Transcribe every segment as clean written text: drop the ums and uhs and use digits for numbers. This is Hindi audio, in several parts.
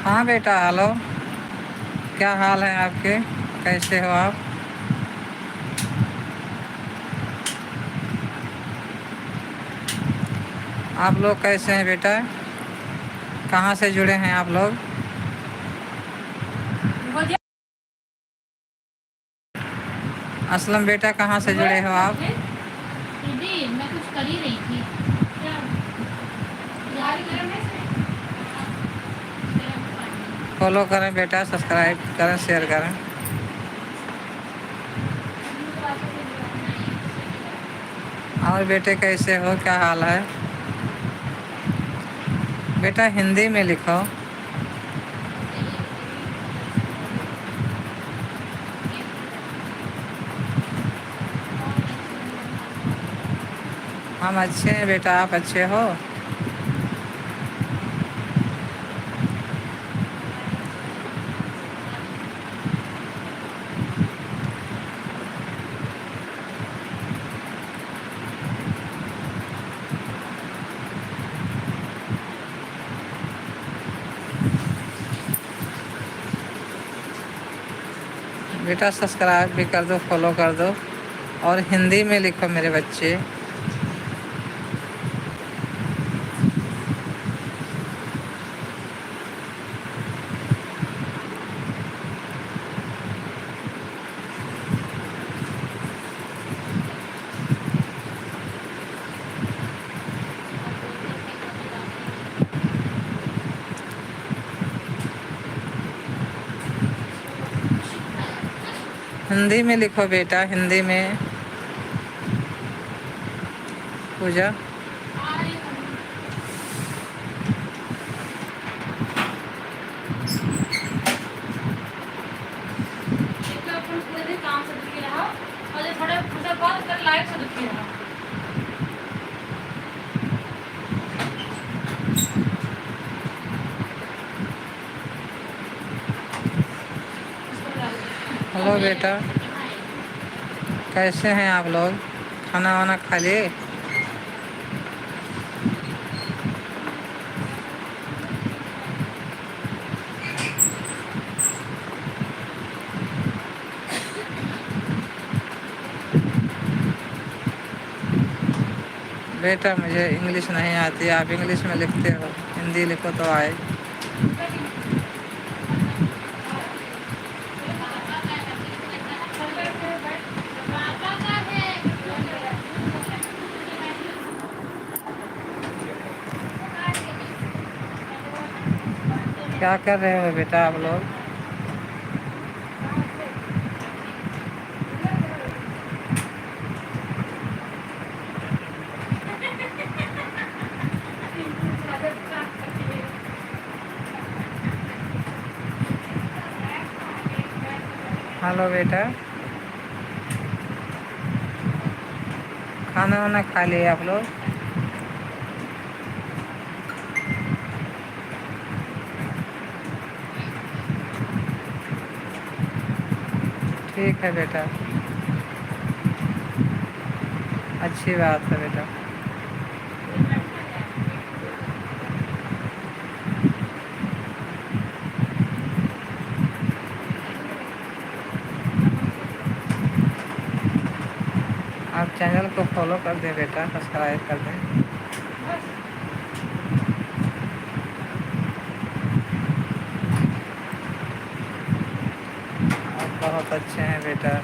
हाँ बेटा, हेलो। क्या हाल है आपके? कैसे हो आप? आप लोग कैसे हैं बेटा? कहाँ से जुड़े हैं आप लोग? असलम बेटा, कहाँ से जुड़े हो आप? दीदी मैं कुछ कर ही रही थी। क्या? फॉलो करें बेटा, सब्सक्राइब करें, शेयर करें। और बेटे कैसे हो? क्या हाल है? बेटा हिंदी में लिखो। हम अच्छे हैं बेटा, आप अच्छे हो? बेटा सब्सक्राइब भी कर दो, फॉलो कर दो। और हिंदी में लिखो मेरे बच्चे। हिंदी में लिखो बेटा, हिंदी में। पूजा। पूरे दिन काम से दुखी रहा और ये थोड़े मतलब बहुत कर लाइफ से दुखी रहा। हेलो बेटा, कैसे हैं आप लोग? खाना वाना खा लिए? बेटा मुझे इंग्लिश नहीं आती, आप इंग्लिश में लिखते हो, हिंदी लिखो तो आए। क्या कर रहे हो बेटा आप लोग? हेलो बेटा, खाना वाना खा लिए आप लोग? ठीक है बेटा, अच्छी बात है बेटा। आप चैनल को फॉलो कर दें बेटा, सब्सक्राइब कर दें। आप बहुत अच्छे हैं बेटा।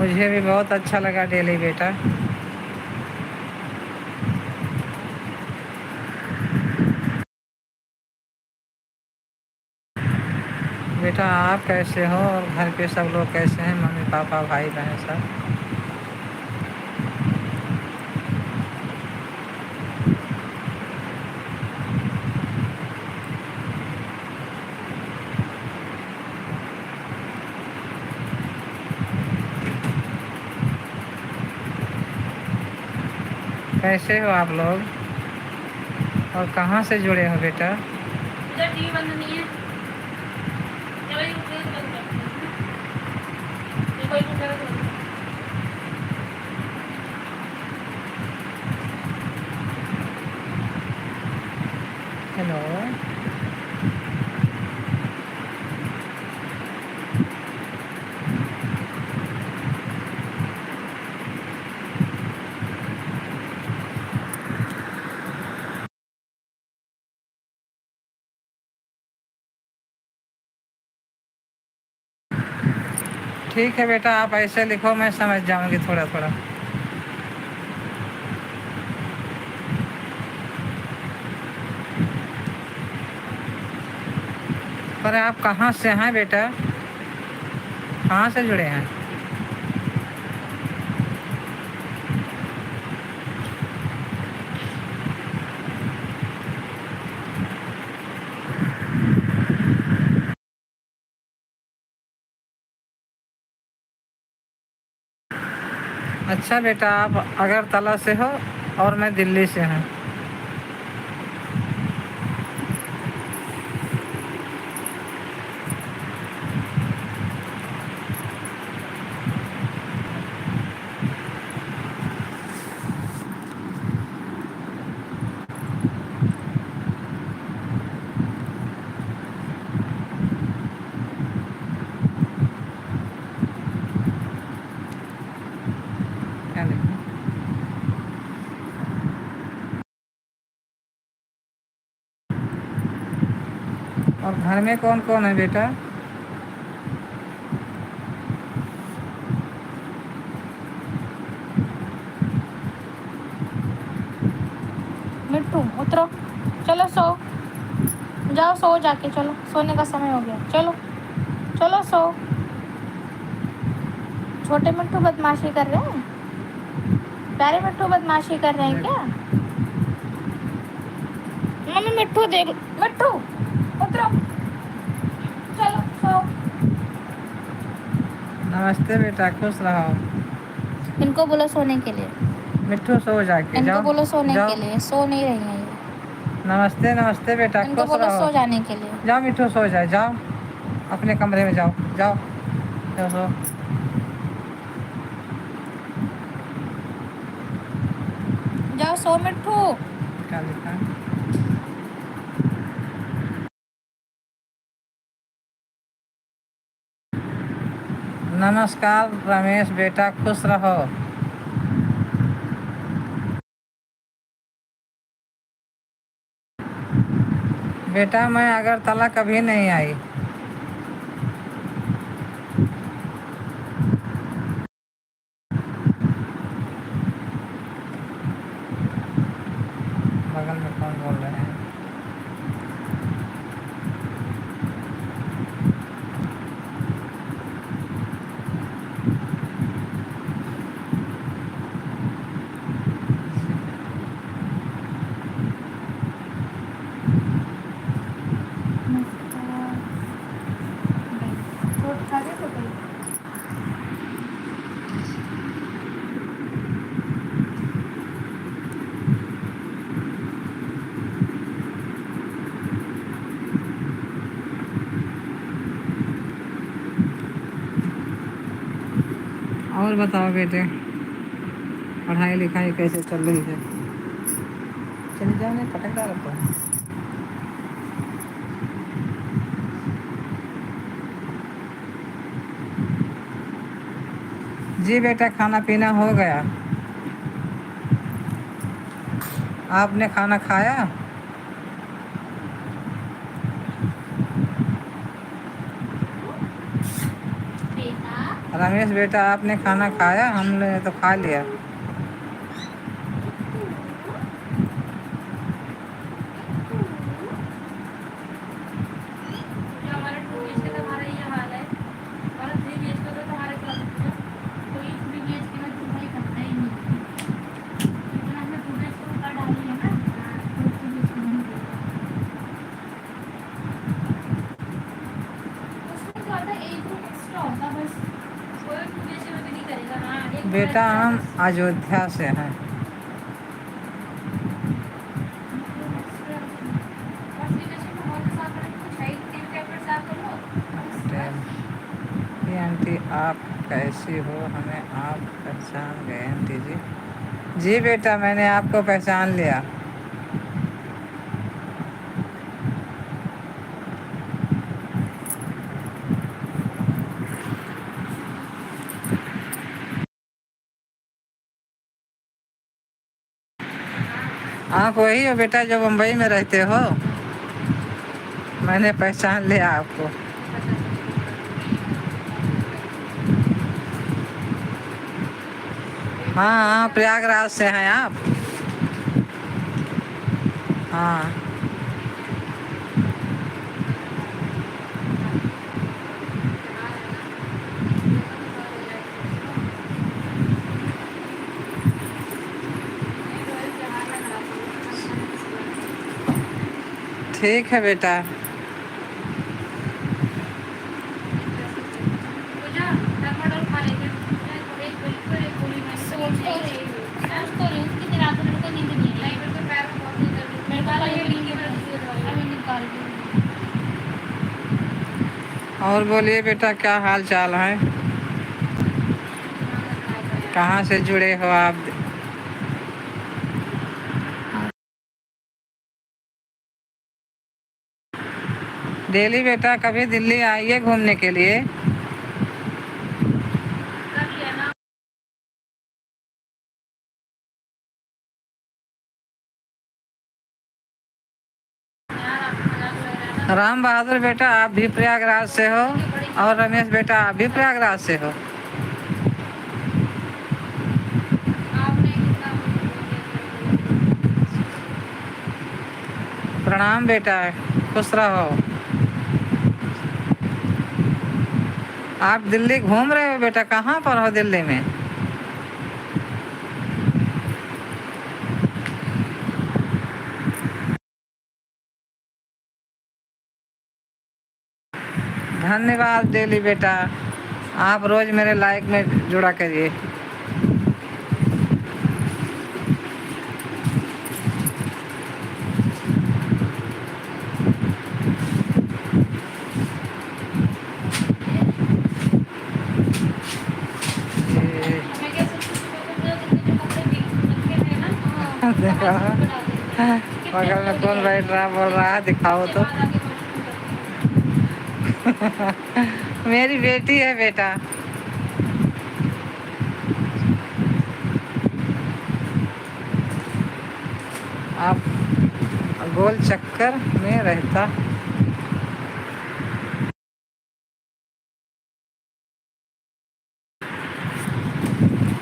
मुझे भी बहुत अच्छा लगा डेली बेटा। बेटा आप कैसे हो और घर पे सब लोग कैसे हैं, मम्मी पापा भाई बहन सब? कैसे हो आप लोग और कहाँ से जुड़े हो बेटा? इधर टीवी बंद नहीं है। चलो ये उठेगा तो बंद कर दो। ये कोई उठेगा तो बंद कर दो। हेलो। ठीक है बेटा, आप ऐसे लिखो मैं समझ जाऊंगी थोड़ा थोड़ा। पर आप कहाँ से हैं बेटा, कहाँ से जुड़े हैं? अच्छा बेटा, आप अगरतला से हो और मैं दिल्ली से हूँ। क्या लिखूं? और घर में कौन कौन है बेटा? मिट्टू उतरो, चलो सो जाओ, सो जाके, चलो सोने का समय हो गया, चलो चलो सो। छोटे मिट्टू बदमाशी कर रहे हैं, प्यारे मिट्टू बदमाशी कर रहे हैं क्या? मम्मी मिट्टू देख, मिट्टू उतरो, चलो सो। नमस्ते बेटा, खुश रहो। इनको बोलो सोने के लिए, मिट्टू सो जाके इनको जाओ। बोलो सोने जाओ। के लिए, सो नहीं रही हैं ये। नमस्ते नमस्ते बेटा, इनको खुश बोलो रहो। सो जाने के लिए। जाओ मिट्टू सो जाए, जाओ अपने कमरे में जाओ, जाओ जाओ सो। जाओ सो मिट्टू। क्या लिखा है? नमस्कार रमेश बेटा, खुश रहो। बेटा मैं अगरतला कभी नहीं आई। बगल में कौन बोल रहे हैं? और बताओ बेटे, पढ़ाई लिखाई कैसे चल रही है? चली जाओ, नहीं पटक डालो तो। जी बेटा, खाना पीना हो गया। आपने खाना खाया? बेटा रमेश बेटा, आपने खाना खाया? हमने तो खा लिया। जो हमारा 2 BHK का हमारा ये हाल है, हमारा 3 BHK का हमारे क्लब में कोई 3 BHK में तुम्हारी करता ही नहीं, लेकिन हमने 2 BHK ऊपर डाली है ना, तो 3 BHK में नहीं देगा। उसमें क्या होता है, एक रूम एक्स्ट्रा होता बस, कोई 2 BHK में भी नहीं करेगा। हाँ, एक रूम बेटा एक्स्ट्रा हम बस, अयोध्या से हैं। एक रूम एक्स्ट्रा उसमें। और 3 BHK में हॉल साफ करने की कुछ है ही नहीं, 3 कैबिनेट साफ कर लो बस। ये आंटी आप कैसी हो? हमें आप पहचान गए आंटी जी? जी बेटा, मैंने आपको पहचान लिया। आप वही हो बेटा जो मुंबई में रहते हो? मैंने पहचान लिया आपको। हाँ हाँ, प्रयागराज से हैं आप? हाँ ठीक है बेटा। और बोलिए बेटा, क्या हाल चाल है? कहाँ से जुड़े हो आप? डेली बेटा, कभी दिल्ली आइए घूमने के लिए। राम बहादुर बेटा, आप भी प्रयागराज से हो? और रमेश बेटा, आप भी प्रयागराज से हो? प्रणाम बेटा, खुश रहो। आप दिल्ली घूम रहे हो बेटा? कहाँ पर हो दिल्ली में? धन्यवाद डेली बेटा, आप रोज मेरे लाइक में जुड़ा करिए। बगल में कौन बैठ रहा बोल रहा है? दिखाओ तो। मेरी बेटी है बेटा। आप गोल चक्कर में रहता।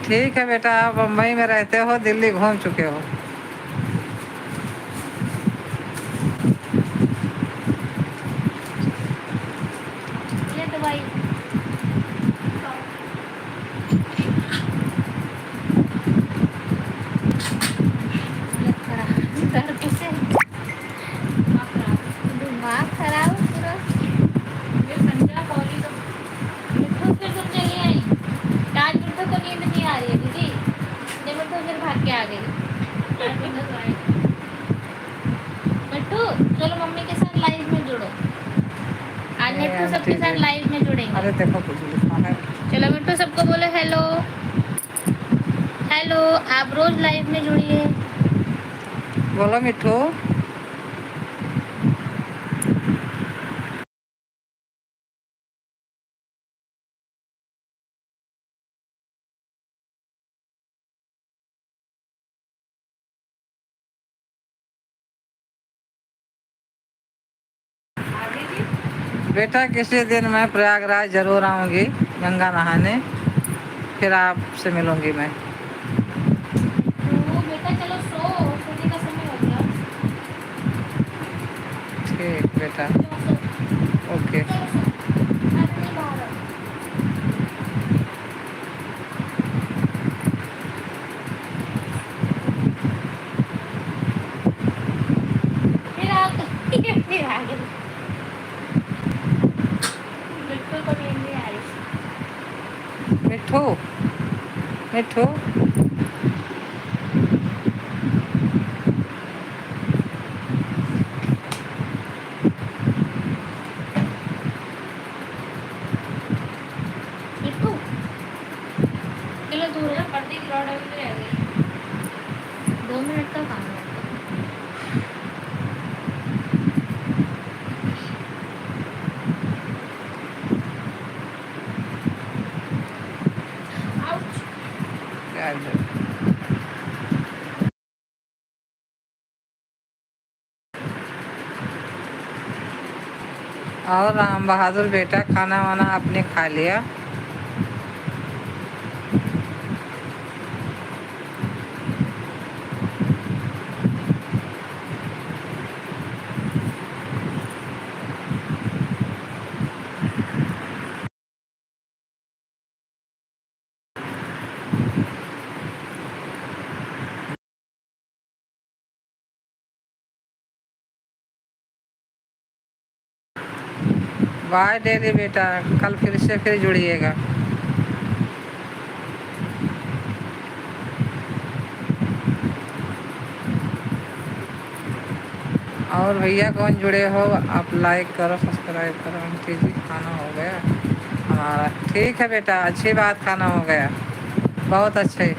ठीक है बेटा, आप मुंबई में रहते हो, दिल्ली घूम चुके हो। ये दवाई दर्द से दिमाग खराब पूरा। ये संध्या कॉली तो मिठू फिर तुम चली आई। आज मिठू को नींद नहीं आ रही है दीदी, जब मिठू फिर भाग के आ गई। मिठू चलो मम्मी के साथ लाइव में जुड़ो। आज मिठू सबके साथ लाइव में जुड़ेंगे। अरे देखो कुछ लिखा है। चलो मिठू सबको बोलो हेलो हेलो, आप रोज लाइव में जुड़िए। बोलो मिठू। बेटा किसी दिन मैं प्रयागराज ज़रूर आऊँगी गंगा नहाने, फिर आपसे मिलूँगी मैं। तो बेटा चलो सोने का समय हो गया। ठीक बेटा, चलो सो। ओके। चलो सो। मैं नहीं बाहर आऊँ। फिर आ फिर आ गए। बिल्कुल को नींद नहीं आ रही। मिठू, मिठू, मिट्टू चलो दूर है, पर्दे की रॉड अभी रह गई। 2 मिनट का काम है। आउच। क्या जरूर। और राम बहादुर बेटा, खाना वाना आपने खा लिया? बाय डेली बेटा, कल फिर से फिर जुड़िएगा। और भैया कौन जुड़े हो आप लाइक करो, सब्सक्राइब करो। आंटी जी खाना हो गया हमारा। ठीक है बेटा, अच्छी बात, खाना हो गया, बहुत अच्छे।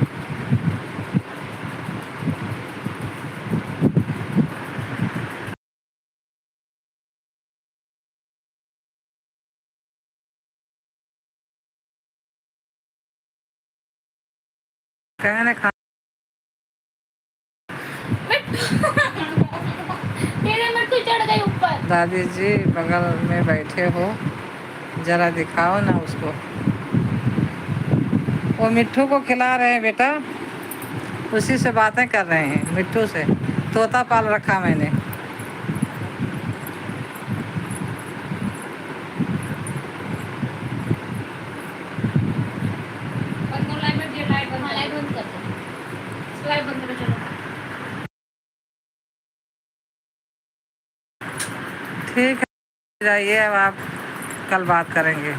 कहने खा तेरे मिट्टू चढ़ गई ऊपर। दादी जी बगल में बैठे हो, जरा दिखाओ ना उसको। वो मिट्टू को खिला रहे हैं बेटा, उसी से बातें कर रहे हैं, मिट्टू से। तोता पाल रखा मैंने। लाइट बंद कर दो। लाइट बंद करो चलो। ठीक है, जाइए, अब आप कल बात करेंगे।